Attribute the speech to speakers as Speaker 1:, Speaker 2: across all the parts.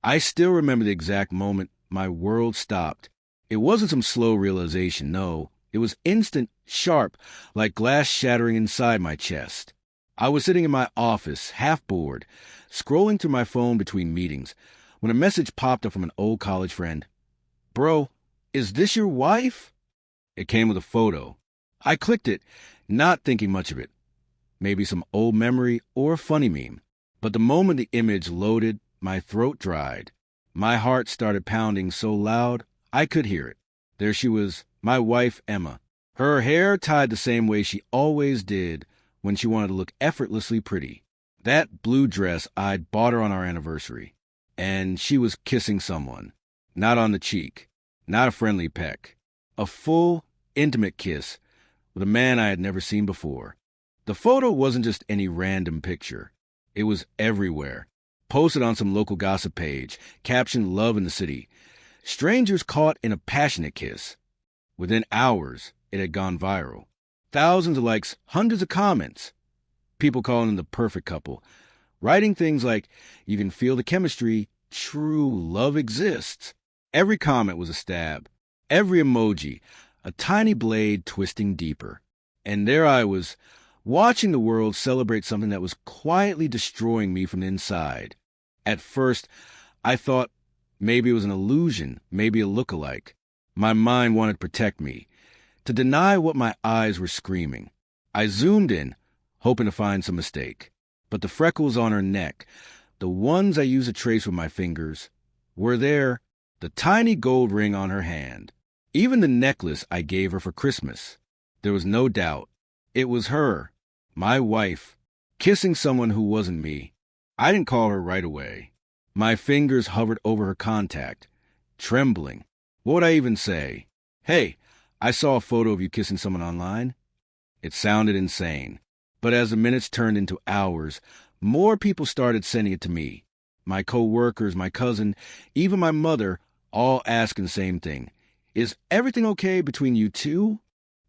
Speaker 1: I still remember the exact moment my world stopped. It wasn't some slow realization, no. It was instant, sharp, like glass shattering inside my chest. I was sitting in my office, half bored, scrolling through my phone between meetings, when a message popped up from an old college friend. "Bro, is this your wife?" It came with a photo. I clicked it, not thinking much of it. Maybe some old memory or a funny meme. But the moment the image loaded, my throat dried. My heart started pounding so loud I could hear it. There she was, my wife, Emma. Her hair tied the same way she always did when she wanted to look effortlessly pretty. That blue dress I'd bought her on our anniversary. And she was kissing someone. Not on the cheek. Not a friendly peck. A full, intimate kiss with a man I had never seen before. The photo wasn't just any random picture. It was everywhere. Posted on some local gossip page, captioned "Love in the City." Strangers caught in a passionate kiss. Within hours, it had gone viral. Thousands of likes, hundreds of comments. People calling them the perfect couple. Writing things like, "You can feel the chemistry, true love exists." Every comment was a stab. Every emoji, a tiny blade twisting deeper. And there I was, watching the world celebrate something that was quietly destroying me from the inside. At first, I thought maybe it was an illusion, maybe a look-alike. My mind wanted to protect me, to deny what my eyes were screaming. I zoomed in, hoping to find some mistake. But the freckles on her neck, the ones I used to trace with my fingers, were there, the tiny gold ring on her hand. Even the necklace I gave her for Christmas. There was no doubt. It was her. My wife, kissing someone who wasn't me. I didn't call her right away. My fingers hovered over her contact, trembling. What would I even say? "Hey, I saw a photo of you kissing someone online." It sounded insane. But as the minutes turned into hours, more people started sending it to me. My co-workers, my cousin, even my mother, all asking the same thing. "Is everything okay between you two?"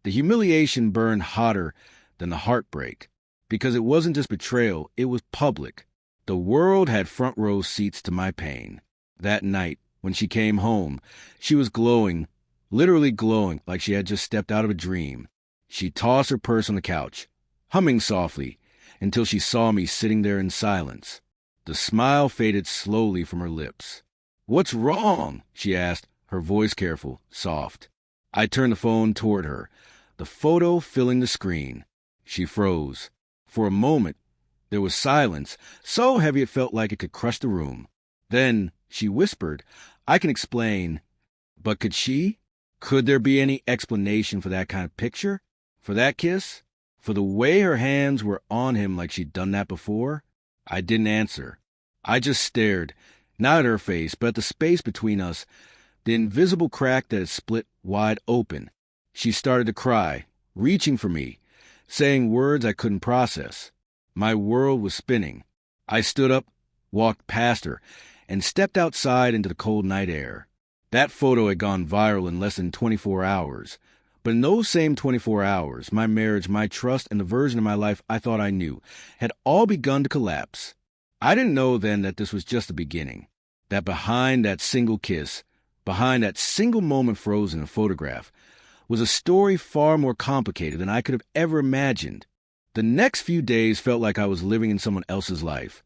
Speaker 1: The humiliation burned hotter than the heartbreak, because it wasn't just betrayal, it was public. The world had front row seats to my pain. That night, when she came home, she was glowing, literally glowing, like she had just stepped out of a dream. She tossed her purse on the couch, humming softly, until she saw me sitting there in silence. The smile faded slowly from her lips. "What's wrong?" she asked, her voice careful, soft. I turned the phone toward her, the photo filling the screen. She froze. For a moment, there was silence, so heavy it felt like it could crush the room. Then she whispered, "I can explain." But could she? Could there be any explanation for that kind of picture? For that kiss? For the way her hands were on him like she'd done that before? I didn't answer. I just stared, not at her face, but at the space between us, the invisible crack that had split wide open. She started to cry, reaching for me, saying words I couldn't process. My world was spinning. I stood up, walked past her, and stepped outside into the cold night air. That photo had gone viral in less than 24 hours. But in those same 24 hours, my marriage, my trust, and the version of my life I thought I knew had all begun to collapse. I didn't know then that this was just the beginning. That behind that single kiss, behind that single moment frozen in a photograph, was a story far more complicated than I could have ever imagined. The next few days felt like I was living in someone else's life,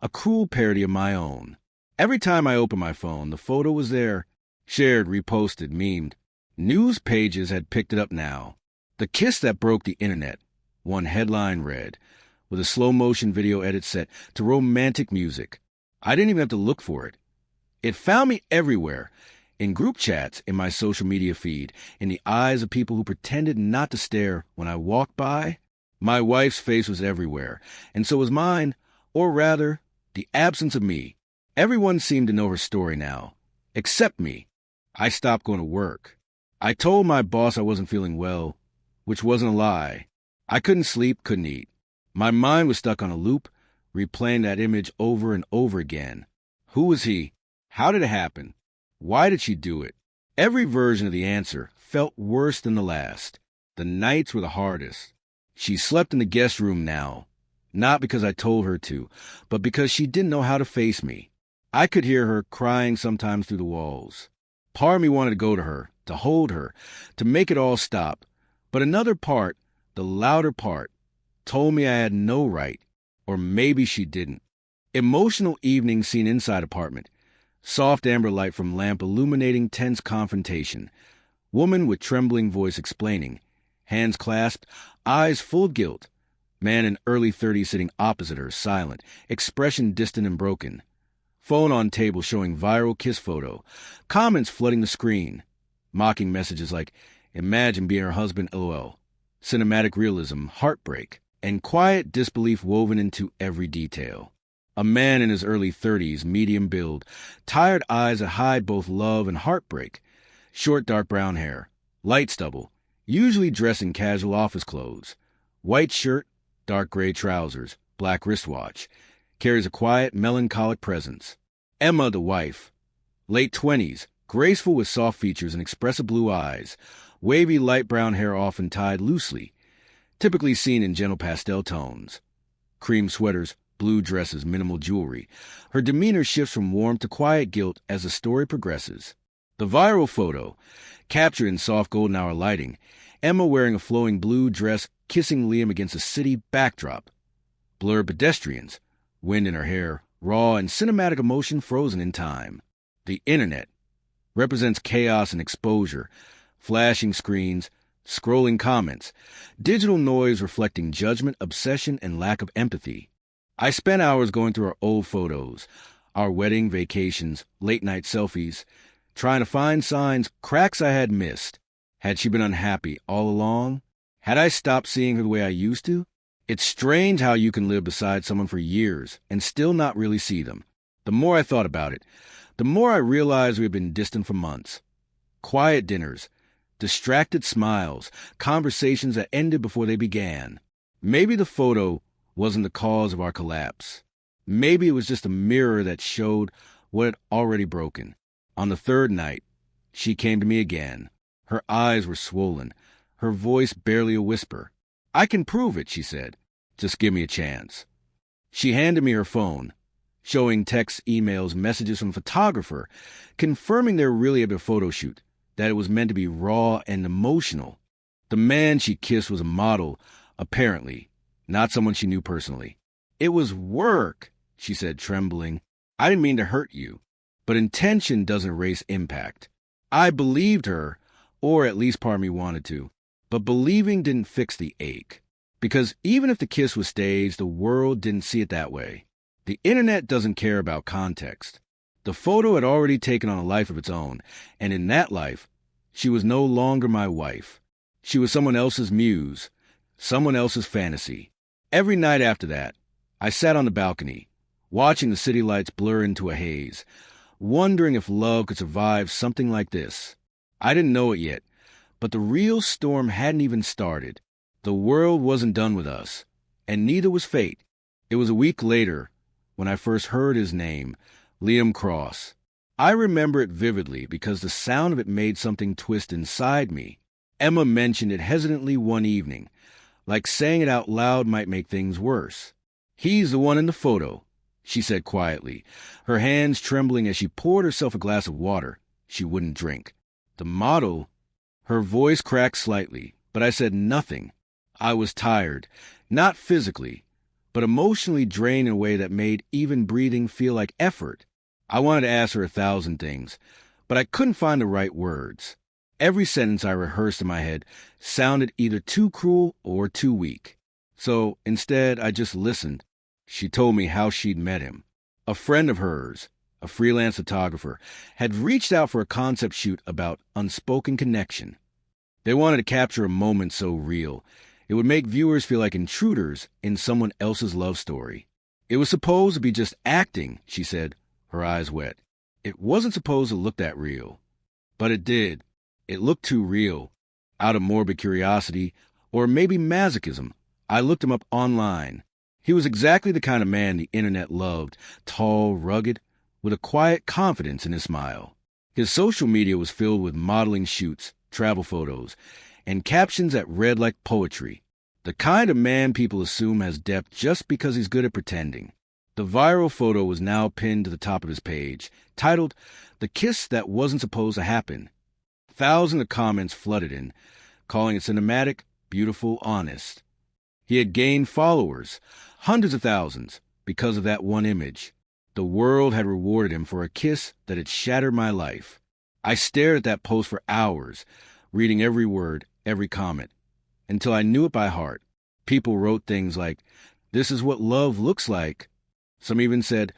Speaker 1: a cruel parody of my own. Every time I opened my phone, the photo was there, shared, reposted, memed. News pages had picked it up now. "The kiss that broke the internet," one headline read, with a slow-motion video edit set to romantic music. I didn't even have to look for it. It found me everywhere. In group chats, in my social media feed, in the eyes of people who pretended not to stare when I walked by. My wife's face was everywhere, and so was mine, or rather, the absence of me. Everyone seemed to know her story now, except me. I stopped going to work. I told my boss I wasn't feeling well, which wasn't a lie. I couldn't sleep, couldn't eat. My mind was stuck on a loop, replaying that image over and over again. Who was he? How did it happen? Why did she do it? Every version of the answer felt worse than the last. The nights were the hardest. She slept in the guest room now, not because I told her to, but because she didn't know how to face me. I could hear her crying sometimes through the walls. Part of me wanted to go to her, to hold her, to make it all stop. But another part, the louder part, told me I had no right, or maybe she didn't. Emotional evening scene inside apartment. Soft amber light from lamp illuminating tense confrontation. Woman with trembling voice explaining. Hands clasped, eyes full of guilt. Man in early 30s sitting opposite her, silent, expression distant and broken. Phone on table showing viral kiss photo. Comments flooding the screen. Mocking messages like, imagine being her husband, LOL. Cinematic realism, heartbreak, and quiet disbelief woven into every detail. A man in his early 30s, medium build, tired eyes that hide both love and heartbreak. Short dark brown hair, light stubble, usually dressed in casual office clothes. White shirt, dark gray trousers, black wristwatch. Carries a quiet, melancholic presence. Emma, the wife. Late 20s, graceful with soft features and expressive blue eyes. Wavy light brown hair often tied loosely. Typically seen in gentle pastel tones. Cream sweaters, blue dresses, minimal jewelry. Her demeanor shifts from warmth to quiet guilt as the story progresses. The viral photo, captured in soft golden hour lighting. Emma wearing a flowing blue dress, kissing Liam against a city backdrop. Blurred pedestrians. Wind in her hair, raw and cinematic emotion frozen in time. The internet represents chaos and exposure, flashing screens, scrolling comments, digital noise reflecting judgment, obsession, and lack of empathy. I spent hours going through our old photos, our wedding, vacations, late-night selfies, trying to find signs, cracks I had missed. Had she been unhappy all along? Had I stopped seeing her the way I used to? It's strange how you can live beside someone for years and still not really see them. The more I thought about it, the more I realized we had been distant for months. Quiet dinners, distracted smiles, conversations that ended before they began. Maybe the photo wasn't the cause of our collapse. Maybe it was just a mirror that showed what had already broken. On the third night, she came to me again. Her eyes were swollen, her voice barely a whisper. I can prove it, she said. Just give me a chance. She handed me her phone, showing texts, emails, messages from a photographer, confirming they were really at a photo shoot, that it was meant to be raw and emotional. The man she kissed was a model, apparently, not someone she knew personally. It was work, she said, trembling. I didn't mean to hurt you, but intention doesn't erase impact. I believed her, or at least part of me wanted to. But believing didn't fix the ache. Because even if the kiss was staged, the world didn't see it that way. The internet doesn't care about context. The photo had already taken on a life of its own, and in that life, she was no longer my wife. She was someone else's muse, someone else's fantasy. Every night after that, I sat on the balcony, watching the city lights blur into a haze, wondering if love could survive something like this. I didn't know it yet. But the real storm hadn't even started. The world wasn't done with us, and neither was fate. It was a week later when I first heard his name, Liam Cross. I remember it vividly because the sound of it made something twist inside me. Emma mentioned it hesitantly one evening, like saying it out loud might make things worse. He's the one in the photo, she said quietly, her hands trembling as she poured herself a glass of water she wouldn't drink. The model. Her voice cracked slightly, but I said nothing. I was tired, not physically, but emotionally drained in a way that made even breathing feel like effort. I wanted to ask her 1,000 things, but I couldn't find the right words. Every sentence I rehearsed in my head sounded either too cruel or too weak. So instead, I just listened. She told me how she'd met him. A friend of hers, a freelance photographer, had reached out for a concept shoot about unspoken connection. They wanted to capture a moment so real, it would make viewers feel like intruders in someone else's love story. It was supposed to be just acting, she said, her eyes wet. It wasn't supposed to look that real. But it did. It looked too real. Out of morbid curiosity, or maybe masochism, I looked him up online. He was exactly the kind of man the internet loved, tall, rugged, with a quiet confidence in his smile. His social media was filled with modeling shoots, travel photos, and captions that read like poetry. The kind of man people assume has depth just because he's good at pretending. The viral photo was now pinned to the top of his page, titled, "The Kiss That Wasn't Supposed to Happen." Thousands of comments flooded in, calling it cinematic, beautiful, honest. He had gained followers, hundreds of thousands, because of that one image. The world had rewarded him for a kiss that had shattered my life. I stared at that post for hours, reading every word, every comment, until I knew it by heart. People wrote things like, "This is what love looks like." Some even said,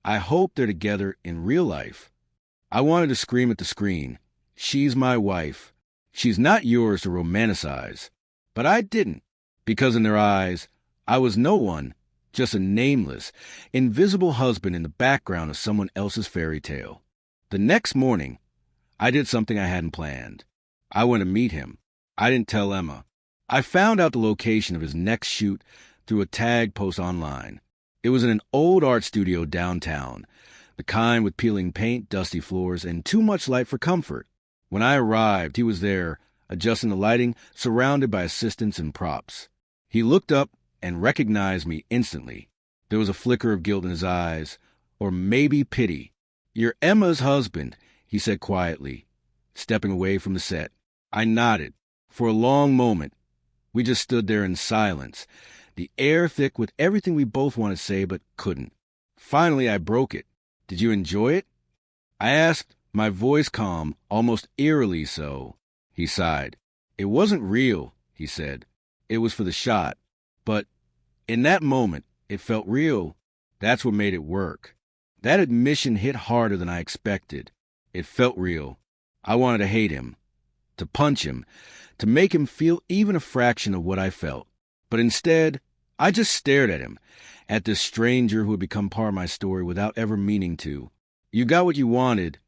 Speaker 1: "I hope they're together in real life." I wanted to scream at the screen, "She's my wife. She's not yours to romanticize." But I didn't, because in their eyes, I was no one, just a nameless, invisible husband in the background of someone else's fairy tale. The next morning, I did something I hadn't planned. I went to meet him. I didn't tell Emma. I found out the location of his next shoot through a tag post online. It was in an old art studio downtown, the kind with peeling paint, dusty floors, and too much light for comfort. When I arrived, he was there, adjusting the lighting, surrounded by assistants and props. He looked up and recognized me instantly. There was a flicker of guilt in his eyes, or maybe pity. "You're Emma's husband," he said quietly, stepping away from the set. I nodded. For a long moment, we just stood there in silence, the air thick with everything we both wanted to say but couldn't. Finally, I broke it. "Did you enjoy it?" I asked, my voice calm, almost eerily so. He sighed. "It wasn't real," he said. "It was for the shot. But in that moment, it felt real. That's what made it work." That admission hit harder than I expected. It felt real. I wanted to hate him, to punch him, to make him feel even a fraction of what I felt. But instead, I just stared at him, at this stranger who had become part of my story without ever meaning to. "You got what you wanted,"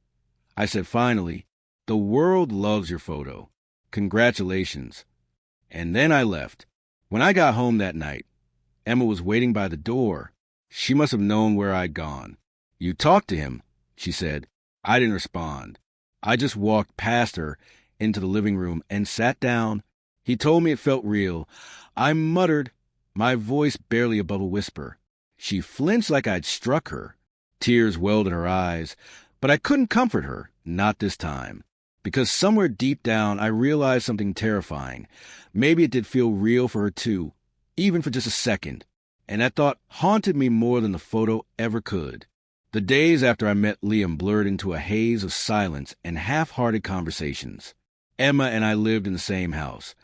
Speaker 1: I said finally. "The world loves your photo. Congratulations." And then I left. When I got home that night, Emma was waiting by the door. She must have known where I'd gone. "You talked to him," she said. I didn't respond. I just walked past her into the living room and sat down. He told me it felt real. I muttered, my voice barely above a whisper. She flinched like I'd struck her. Tears welled in her eyes, but I couldn't comfort her, not this time. Because somewhere deep down, I realized something terrifying. Maybe it did feel real for her too, even for just a second. And that thought haunted me more than the photo ever could. The days after I met Liam blurred into a haze of silence and half-hearted conversations. Emma and I lived in the same house,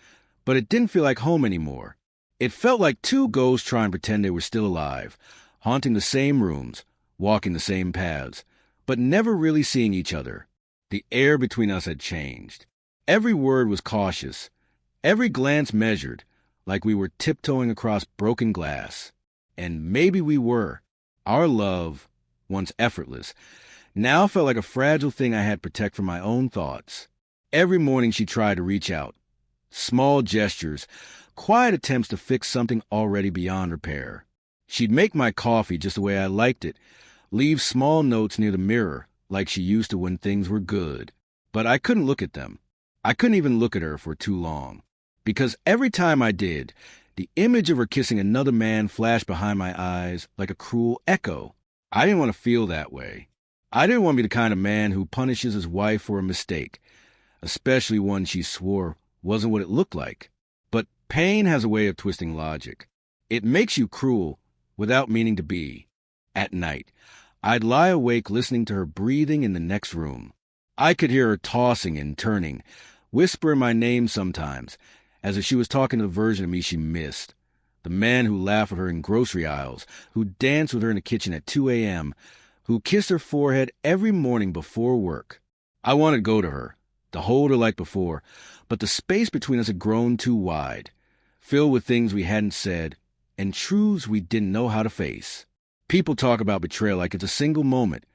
Speaker 1: but it didn't feel like home anymore. It felt like two ghosts trying to pretend they were still alive, haunting the same rooms, walking the same paths, but never really seeing each other. The air between us had changed. Every word was cautious, every glance measured, like we were tiptoeing across broken glass. And maybe we were. Our love, once effortless, now felt like a fragile thing I had to protect from my own thoughts. Every morning she tried to reach out. Small gestures, quiet attempts to fix something already beyond repair. She'd make my coffee just the way I liked it, leave small notes near the mirror, like she used to when things were good. But I couldn't look at them. I couldn't even look at her for too long. Because every time I did, the image of her kissing another man flashed behind my eyes like a cruel echo. I didn't want to feel that way. I didn't want to be the kind of man who punishes his wife for a mistake, especially one she swore wasn't what it looked like. But pain has a way of twisting logic. It makes you cruel without meaning to be. At night, I'd lie awake listening to her breathing in the next room. I could hear her tossing and turning, whispering my name sometimes, as if she was talking to the version of me she missed. The man who laughed with her in grocery aisles, who danced with her in the kitchen at 2 a.m., who kissed her forehead every morning before work. I wanted to go to her, to hold her like before, but the space between us had grown too wide, filled with things we hadn't said, and truths we didn't know how to face. People talk about betrayal like it's a single moment,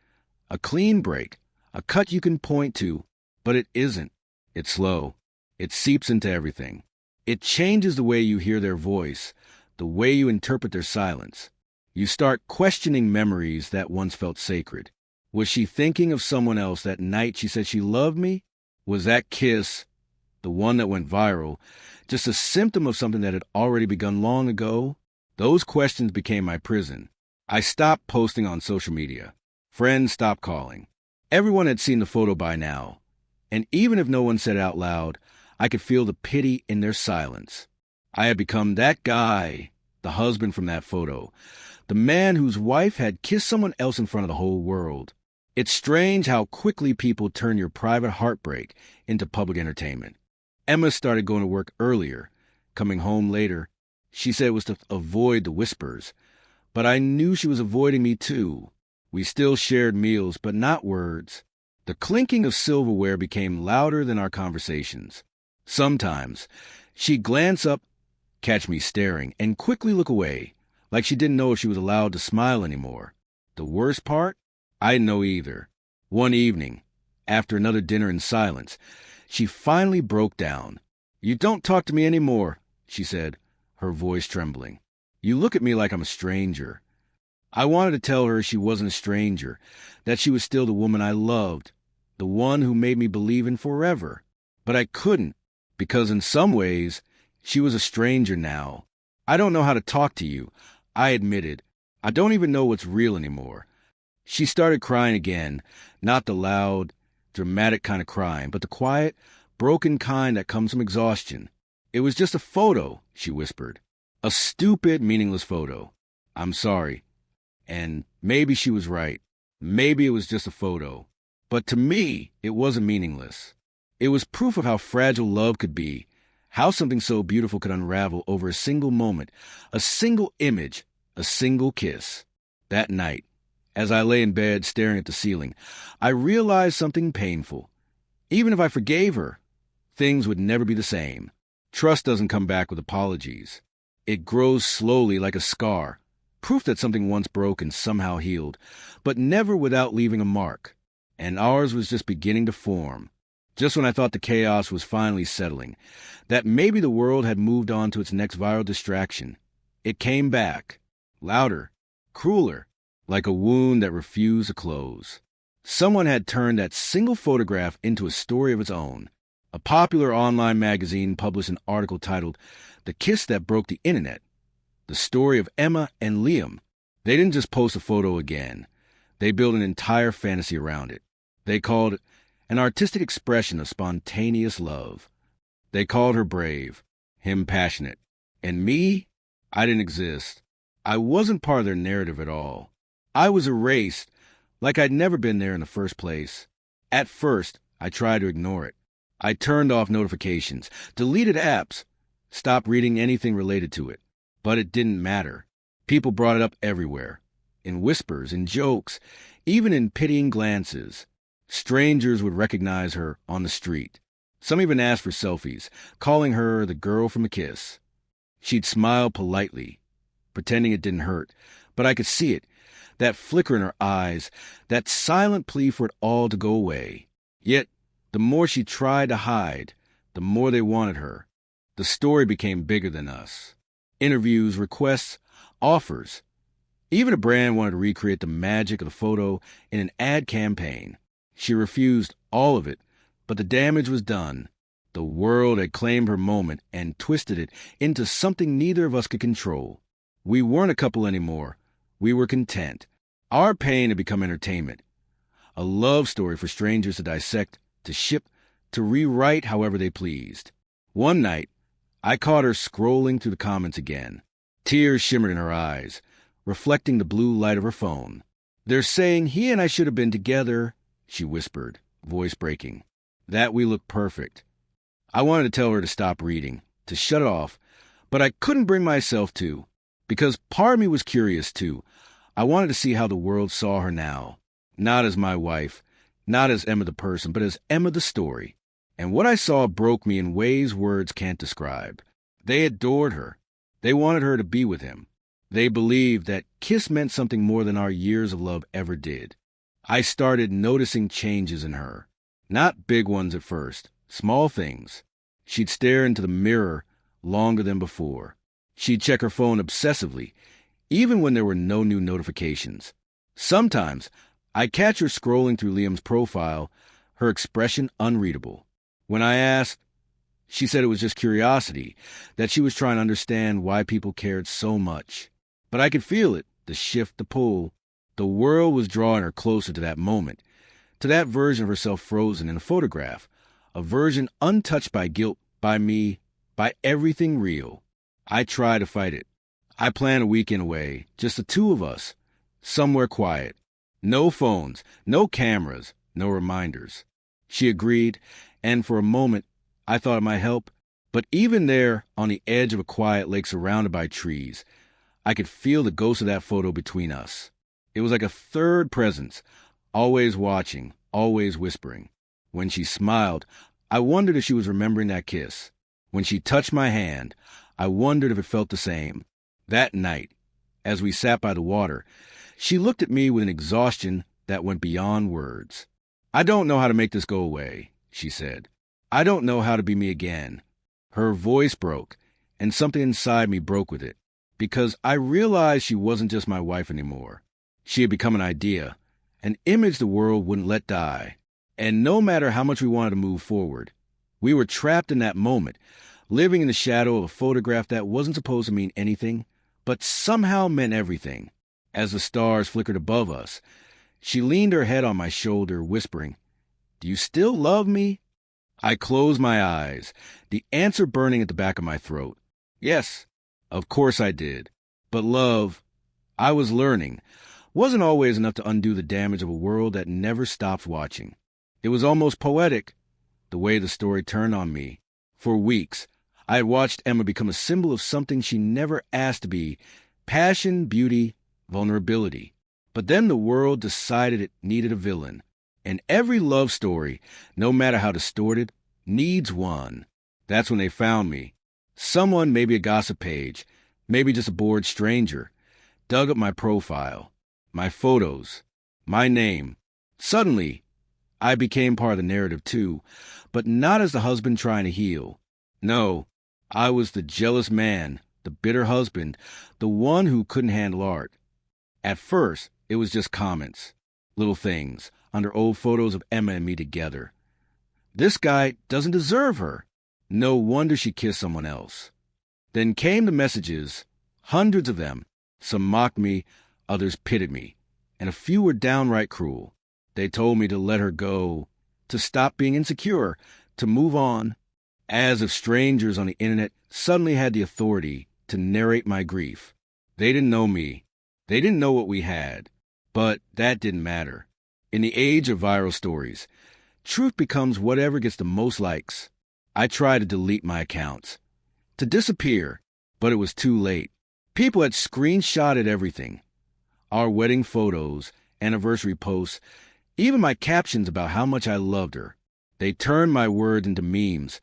Speaker 1: a clean break, a cut you can point to, but it isn't. It's slow. It seeps into everything. It changes the way you hear their voice, the way you interpret their silence. You start questioning memories that once felt sacred. Was she thinking of someone else that night she said she loved me? Was that kiss, the one that went viral, just a symptom of something that had already begun long ago? Those questions became my prison. I stopped posting on social media. Friends stopped calling. Everyone had seen the photo by now, and even if no one said it out loud, I could feel the pity in their silence. I had become that guy, the husband from that photo, the man whose wife had kissed someone else in front of the whole world. It's strange how quickly people turn your private heartbreak into public entertainment. Emma started going to work earlier, coming home later. She said it was to avoid the whispers, but I knew she was avoiding me too. We still shared meals, but not words. The clinking of silverware became louder than our conversations. Sometimes she'd glance up, catch me staring, and quickly look away, like she didn't know if she was allowed to smile anymore. The worst part? I didn't know either. One evening, after another dinner in silence, she finally broke down. "You don't talk to me anymore," she said, her voice trembling. "You look at me like I'm a stranger." I wanted to tell her she wasn't a stranger, that she was still the woman I loved, the one who made me believe in forever. But I couldn't, because in some ways, she was a stranger now. "I don't know how to talk to you," I admitted. "I don't even know what's real anymore." She started crying again, not the loud, dramatic kind of crying, but the quiet, broken kind that comes from exhaustion. "It was just a photo," she whispered. "A stupid, meaningless photo. I'm sorry." And maybe she was right. Maybe it was just a photo. But to me, it wasn't meaningless. It was proof of how fragile love could be, how something so beautiful could unravel over a single moment, a single image, a single kiss. That night, as I lay in bed staring at the ceiling, I realized something painful. Even if I forgave her, things would never be the same. Trust doesn't come back with apologies. It grows slowly like a scar, proof that something once broken somehow healed, but never without leaving a mark. And ours was just beginning to form. Just when I thought the chaos was finally settling, that maybe the world had moved on to its next viral distraction, it came back, louder, crueler, like a wound that refused to close. Someone had turned that single photograph into a story of its own. A popular online magazine published an article titled "The Kiss That Broke the Internet," the story of Emma and Liam. They didn't just post a photo again. They built an entire fantasy around it. They called it an artistic expression of spontaneous love. They called her brave, him passionate. And me? I didn't exist. I wasn't part of their narrative at all. I was erased, like I'd never been there in the first place. At first, I tried to ignore it. I turned off notifications, deleted apps, stopped reading anything related to it. But it didn't matter. People brought it up everywhere, in whispers, in jokes, even in pitying glances. Strangers would recognize her on the street. Some even asked for selfies, calling her the girl from a kiss. She'd smile politely, pretending it didn't hurt, but I could see it, that flicker in her eyes, that silent plea for it all to go away. Yet, the more she tried to hide, the more they wanted her. The story became bigger than us. Interviews, requests, offers. Even a brand wanted to recreate the magic of the photo in an ad campaign. She refused all of it, but the damage was done. The world had claimed her moment and twisted it into something neither of us could control. We weren't a couple anymore. We were content. Our pain had become entertainment. A love story for strangers to dissect, to ship, to rewrite however they pleased. One night, I caught her scrolling through the comments again. Tears shimmered in her eyes, reflecting the blue light of her phone. "They're saying he and I should have been together," she whispered, voice breaking. "That we look perfect." I wanted to tell her to stop reading, to shut it off, but I couldn't bring myself to, because part of me was curious too. I wanted to see how the world saw her now. Not as my wife, not as Emma the person, but as Emma the story. And what I saw broke me in ways words can't describe. They adored her. They wanted her to be with him. They believed that kiss meant something more than our years of love ever did. I started noticing changes in her. Not big ones at first, small things. She'd stare into the mirror longer than before. She'd check her phone obsessively, even when there were no new notifications. Sometimes I'd catch her scrolling through Liam's profile, her expression unreadable. When I asked, she said it was just curiosity, that she was trying to understand why people cared so much. But I could feel it. the shift, the pull. The world was drawing her closer to that moment, to that version of herself frozen in a photograph, a version untouched by guilt, by me, by everything real. I tried to fight it. I planned a weekend away, just the two of us, somewhere quiet. No phones, no cameras, no reminders. She agreed, and for a moment, I thought it might help. But even there, on the edge of a quiet lake surrounded by trees, I could feel the ghost of that photo between us. It was like a third presence, always watching, always whispering. When she smiled, I wondered if she was remembering that kiss. When she touched my hand, I wondered if it felt the same. That night, as we sat by the water, she looked at me with an exhaustion that went beyond words. "I don't know how to make this go away," she said. "I don't know how to be me again." Her voice broke, and something inside me broke with it, because I realized she wasn't just my wife anymore. She had become an idea, an image the world wouldn't let die. And no matter how much we wanted to move forward, we were trapped in that moment, living in the shadow of a photograph that wasn't supposed to mean anything, but somehow meant everything. As the stars flickered above us, she leaned her head on my shoulder, whispering, "Do you still love me?" I closed my eyes, the answer burning at the back of my throat. Yes, of course I did. But love, I was learning, wasn't always enough to undo the damage of a world that never stopped watching. It was almost poetic, the way the story turned on me. For weeks, I had watched Emma become a symbol of something she never asked to be: passion, beauty, vulnerability. But then the world decided it needed a villain. And every love story, no matter how distorted, needs one. That's when they found me. Someone, maybe a gossip page, maybe just a bored stranger, dug up my profile, my photos, my name. Suddenly, I became part of the narrative too, but not as the husband trying to heal. No, I was the jealous man, the bitter husband, the one who couldn't handle art. At first, it was just comments, little things, under old photos of Emma and me together. This guy doesn't deserve her. No wonder she kissed someone else. Then came the messages, hundreds of them. Some mocked me, others pitied me, and a few were downright cruel. They told me to let her go, to stop being insecure, to move on, as if strangers on the internet suddenly had the authority to narrate my grief. They didn't know me. They didn't know what we had. But that didn't matter. In the age of viral stories, truth becomes whatever gets the most likes. I tried to delete my accounts, to disappear, but it was too late. People had screenshotted everything. Our wedding photos, anniversary posts, even my captions about how much I loved her. They turned my words into memes,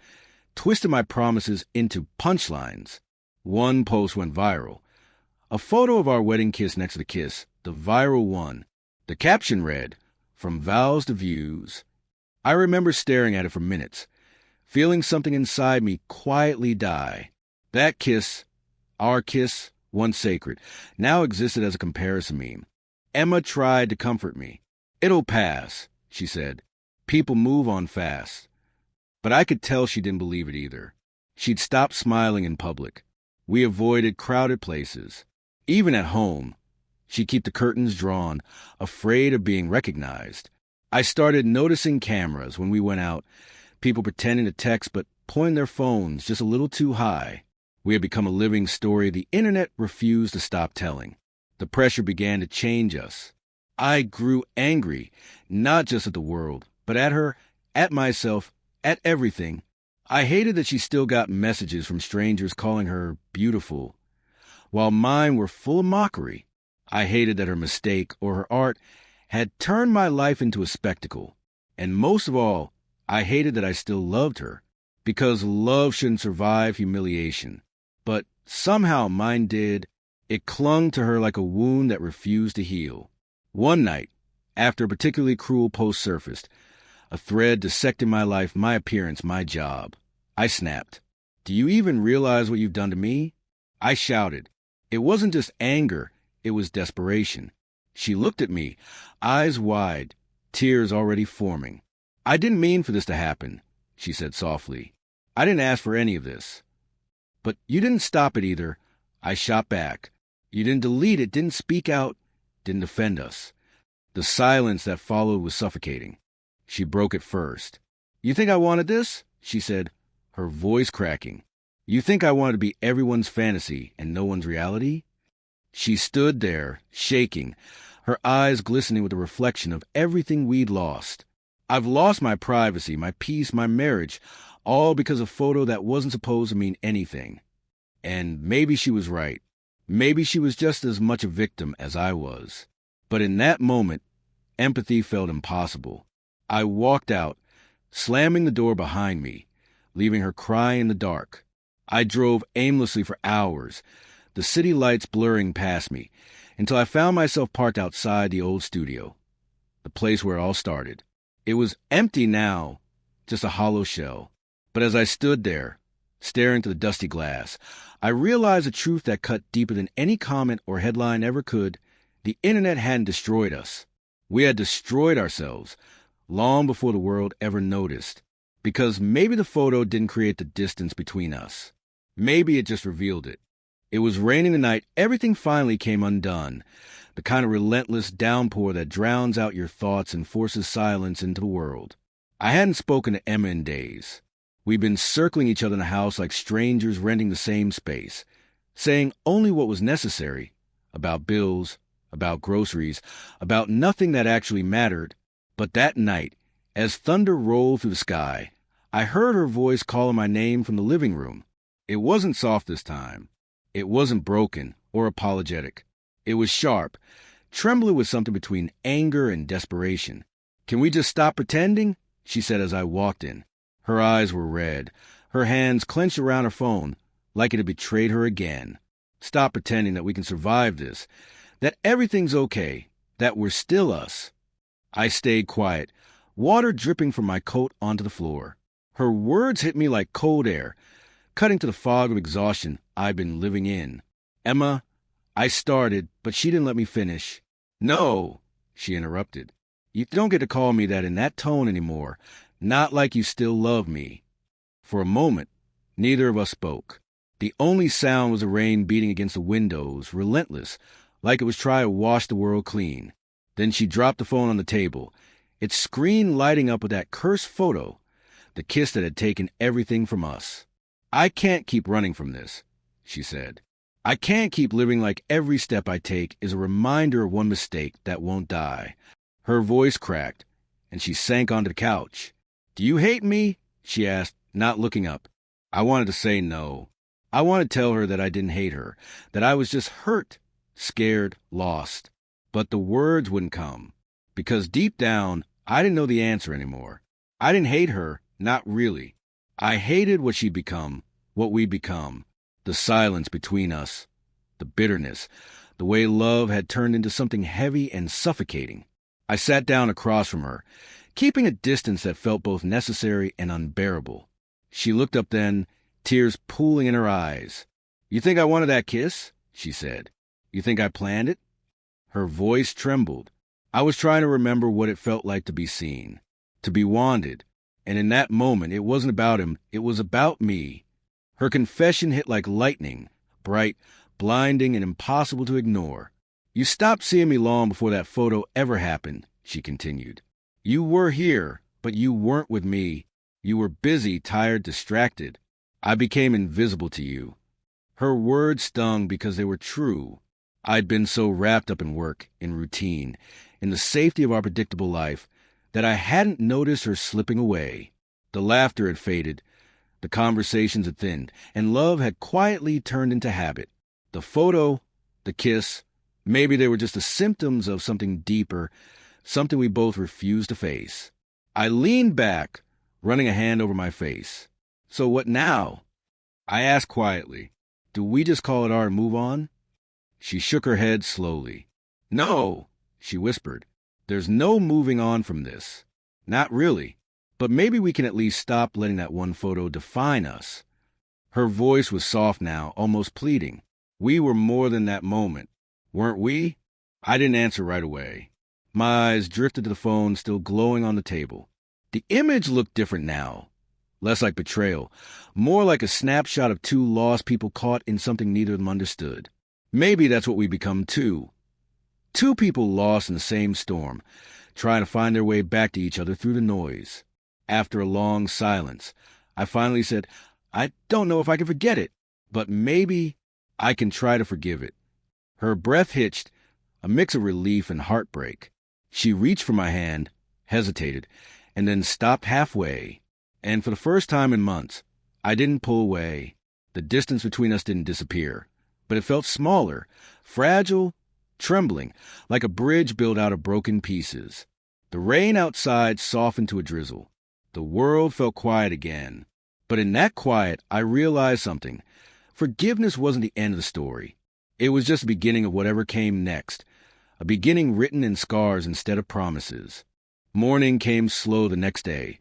Speaker 1: twisted my promises into punchlines. One post went viral. A photo of our wedding kiss next to the kiss, the viral one. The caption read, "From vows to views." I remember staring at it for minutes, feeling something inside me quietly die. That kiss, our kiss, once sacred, now existed as a comparison meme. Emma tried to comfort me. "It'll pass," she said. "People move on fast." But I could tell she didn't believe it either. She'd stopped smiling in public. We avoided crowded places. Even at home, she'd keep the curtains drawn, afraid of being recognized. I started noticing cameras when we went out, people pretending to text but pointing their phones just a little too high. We had become a living story the internet refused to stop telling. The pressure began to change us. I grew angry, not just at the world, but at her, at myself, at everything. I hated that she still got messages from strangers calling her beautiful, while mine were full of mockery. I hated that her mistake or her art had turned my life into a spectacle. And most of all, I hated that I still loved her, because love shouldn't survive humiliation. But somehow mine did. It clung to her like a wound that refused to heal. One night, after a particularly cruel post surfaced, a thread dissecting my life, my appearance, my job, I snapped. "Do you even realize what you've done to me?" I shouted. It wasn't just anger, it was desperation. She looked at me, eyes wide, tears already forming. "I didn't mean for this to happen," she said softly. "I didn't ask for any of this." "But you didn't stop it either," I shot back. You didn't delete it, didn't speak out, didn't defend us. The silence that followed was suffocating. She broke it first. You think I wanted this? She said, her voice cracking. You think I wanted to be everyone's fantasy and no one's reality? She stood there, shaking, her eyes glistening with the reflection of everything we'd lost. I've lost my privacy, my peace, my marriage, all because of a photo that wasn't supposed to mean anything. And maybe she was right. Maybe she was just as much a victim as I was. But in that moment, empathy felt impossible. I walked out, slamming the door behind me, leaving her crying in the dark. I drove aimlessly for hours, the city lights blurring past me, until I found myself parked outside the old studio, the place where it all started. It was empty now, just a hollow shell. But as I stood there, staring through the dusty glass, I realized a truth that cut deeper than any comment or headline ever could. The internet hadn't destroyed us. We had destroyed ourselves long before the world ever noticed. Because maybe the photo didn't create the distance between us. Maybe it just revealed it. It was raining the night everything finally came undone, the kind of relentless downpour that drowns out your thoughts and forces silence into the world. I hadn't spoken to Emma in days. We'd been circling each other in the house like strangers renting the same space, saying only what was necessary, about bills, about groceries, about nothing that actually mattered. But that night, as thunder rolled through the sky, I heard her voice calling my name from the living room. It wasn't soft this time. It wasn't broken or apologetic. It was sharp, trembling with something between anger and desperation. Can we just stop pretending? She said as I walked in. Her eyes were red, her hands clenched around her phone, like it had betrayed her again. Stop pretending that we can survive this, that everything's okay, that we're still us. I stayed quiet, water dripping from my coat onto the floor. Her words hit me like cold air, cutting to the fog of exhaustion I'd been living in. Emma, I started, but she didn't let me finish. No, she interrupted. You don't get to call me that in that tone anymore, not like you still love me. For a moment, neither of us spoke. The only sound was the rain beating against the windows, relentless, like it was trying to wash the world clean. Then she dropped the phone on the table, its screen lighting up with that cursed photo, the kiss that had taken everything from us. I can't keep running from this, she said. I can't keep living like every step I take is a reminder of one mistake that won't die. Her voice cracked, and she sank onto the couch. Do you hate me? She asked, not looking up. I wanted to say no. I wanted to tell her that I didn't hate her, that I was just hurt, scared, lost. But the words wouldn't come, because deep down, I didn't know the answer anymore. I didn't hate her, not really. I hated what she'd become, what we'd become, the silence between us, the bitterness, the way love had turned into something heavy and suffocating. I sat down across from her, keeping a distance that felt both necessary and unbearable. She looked up then, tears pooling in her eyes. You think I wanted that kiss? She said. You think I planned it? Her voice trembled. I was trying to remember what it felt like to be seen, to be wanted. And in that moment, it wasn't about him, it was about me. Her confession hit like lightning, bright, blinding, and impossible to ignore. You stopped seeing me long before that photo ever happened, she continued. You were here, but you weren't with me. You were busy, tired, distracted. I became invisible to you. Her words stung because they were true. I'd been so wrapped up in work, in routine, in the safety of our predictable life, that I hadn't noticed her slipping away. The laughter had faded, the conversations had thinned, and love had quietly turned into habit. The photo, the kiss, maybe they were just the symptoms of something deeper, something we both refused to face. I leaned back, running a hand over my face. So what now? I asked quietly. Do we just call it our and move on? She shook her head slowly. No, she whispered. There's no moving on from this. Not really. But maybe we can at least stop letting that one photo define us. Her voice was soft now, almost pleading. We were more than that moment, weren't we? I didn't answer right away. My eyes drifted to the phone still glowing on the table. The image looked different now. Less like betrayal, more like a snapshot of two lost people caught in something neither of them understood. Maybe that's what we become too. Two people lost in the same storm, trying to find their way back to each other through the noise. After a long silence, I finally said, I don't know if I can forget it, but maybe I can try to forgive it. Her breath hitched, a mix of relief and heartbreak. She reached for my hand, hesitated, and then stopped halfway. And for the first time in months, I didn't pull away. The distance between us didn't disappear, but it felt smaller, fragile, trembling, like a bridge built out of broken pieces. The rain outside softened to a drizzle. The world felt quiet again. But in that quiet, I realized something. Forgiveness wasn't the end of the story. It was just the beginning of whatever came next, a beginning written in scars instead of promises. Morning came slow the next day,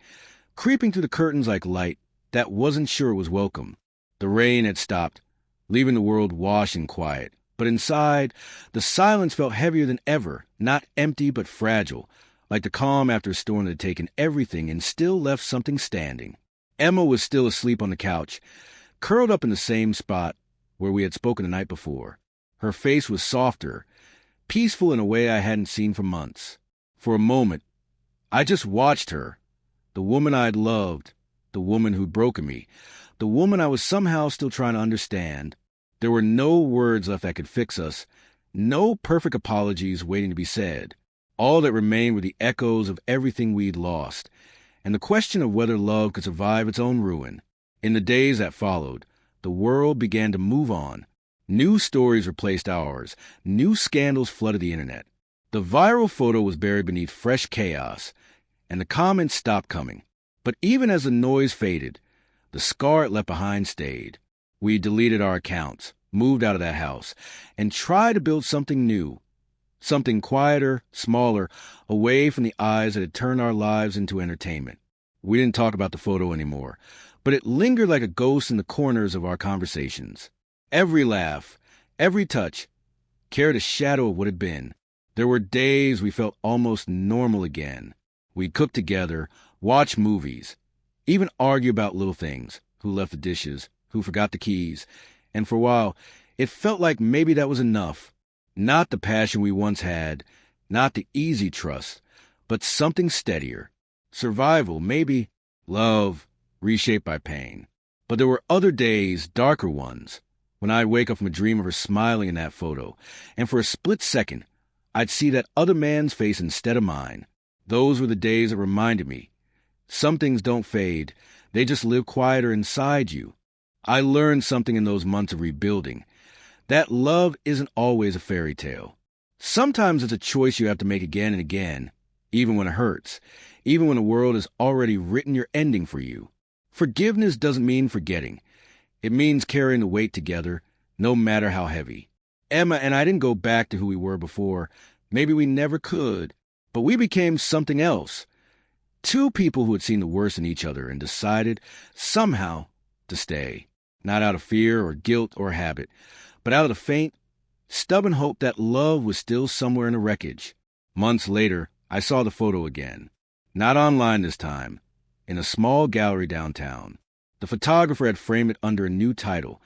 Speaker 1: creeping through the curtains like light that wasn't sure it was welcome. The rain had stopped, leaving the world washed in quiet. But inside, the silence felt heavier than ever, not empty but fragile, like the calm after a storm that had taken everything and still left something standing. Emma was still asleep on the couch, curled up in the same spot where we had spoken the night before. Her face was softer, peaceful in a way I hadn't seen for months. For a moment, I just watched her, the woman I'd loved, the woman who'd broken me, the woman I was somehow still trying to understand. There were no words left that could fix us, no perfect apologies waiting to be said. All that remained were the echoes of everything we'd lost, and the question of whether love could survive its own ruin. In the days that followed, the world began to move on. New stories replaced ours. New scandals flooded the internet. The viral photo was buried beneath fresh chaos, and the comments stopped coming. But even as the noise faded, the scar it left behind stayed. We deleted our accounts, moved out of that house, and tried to build something new. Something quieter, smaller, away from the eyes that had turned our lives into entertainment. We didn't talk about the photo anymore, but it lingered like a ghost in the corners of our conversations. Every laugh, every touch, carried a shadow of what had been. There were days we felt almost normal again. We'd cook together, watch movies, even argue about little things, who left the dishes, who forgot the keys, and for a while, it felt like maybe that was enough. Not the passion we once had, not the easy trust, but something steadier. Survival, maybe. Love, reshaped by pain. But there were other days, darker ones, when I'd wake up from a dream of her smiling in that photo, and for a split second, I'd see that other man's face instead of mine. Those were the days that reminded me. Some things don't fade. They just live quieter inside you. I learned something in those months of rebuilding. That love isn't always a fairy tale. Sometimes it's a choice you have to make again and again, even when it hurts, even when the world has already written your ending for you. Forgiveness doesn't mean forgetting. It means carrying the weight together, no matter how heavy. Emma and I didn't go back to who we were before. Maybe we never could. But we became something else. Two people who had seen the worst in each other and decided, somehow, to stay. Not out of fear or guilt or habit, but out of the faint, stubborn hope that love was still somewhere in the wreckage. Months later, I saw the photo again. Not online this time. In a small gallery downtown. The photographer had framed it under a new title,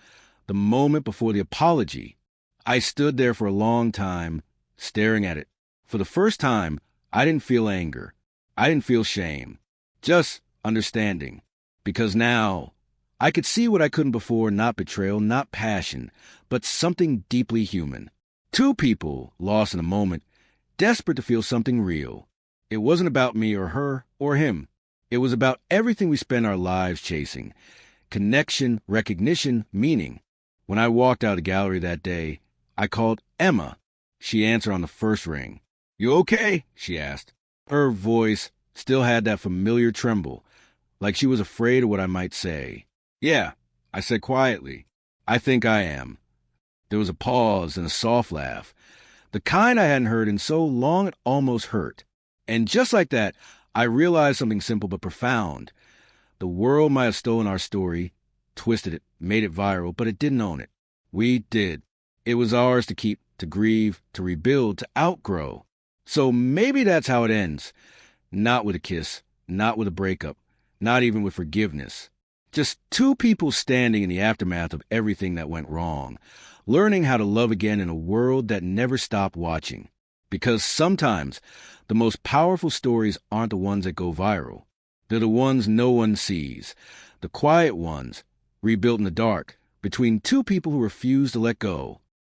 Speaker 1: The Moment Before the Apology. I stood there for a long time, staring at it. For the first time, I didn't feel anger. I didn't feel shame. Just understanding. Because now, I could see what I couldn't before, not betrayal, not passion, but something deeply human. Two people lost in a moment, desperate to feel something real. It wasn't about me or her or him. It was about everything we spend our lives chasing. Connection, recognition, meaning. When I walked out of the gallery that day, I called Emma. She answered on the first ring. "You okay?" she asked. Her voice still had that familiar tremble, like she was afraid of what I might say. "Yeah," I said quietly. "I think I am." There was a pause and a soft laugh, the kind I hadn't heard in so long it almost hurt. And just like that, I realized something simple but profound. The world might have stolen our story, twisted it, made it viral, but it didn't own it. We did. It was ours to keep, to grieve, to rebuild, to outgrow. So maybe that's how it ends. Not with a kiss, not with a breakup, not even with forgiveness. Just two people standing in the aftermath of everything that went wrong, learning how to love again in a world that never stopped watching. Because sometimes the most powerful stories aren't the ones that go viral. They're the ones no one sees, the quiet ones, rebuilt in the dark, between two people who refuse to let go.